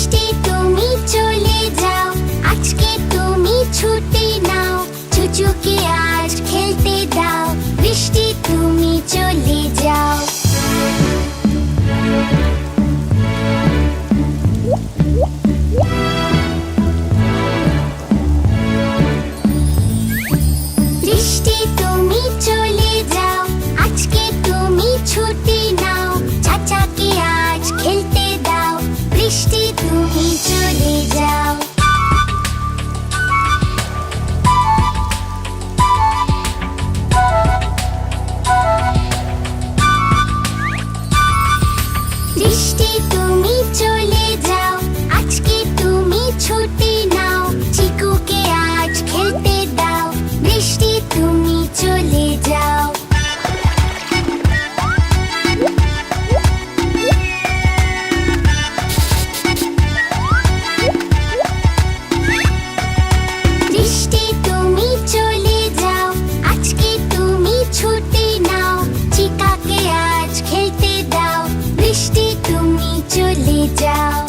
বৃষ্টি তুমি চলে যাও, আজকে তুমি ছুটি নাও, চুচুকে আজ খেলতে দাও, বৃষ্টি তুমি চলে যাও। বৃষ্টি তুমি চলে যাও, আজকে তুমি ছুটি নাও, চাচাকে আজ খেলতে দাও, বৃষ্টি তুমি চলে যাও। বৃষ্টি তুমি চলে যাও, আজকে তুমি ছুটি নাও, চিকুকে আজ খেলতে দাও, বৃষ্টি তুমি চলে যাও। বৃষ্টি তুমি চলে যাও, আজকে তুমি ছুটি নাও, চিকাকে আজ খেলতে দাও, বৃষ্টি তুমি চলে যাও।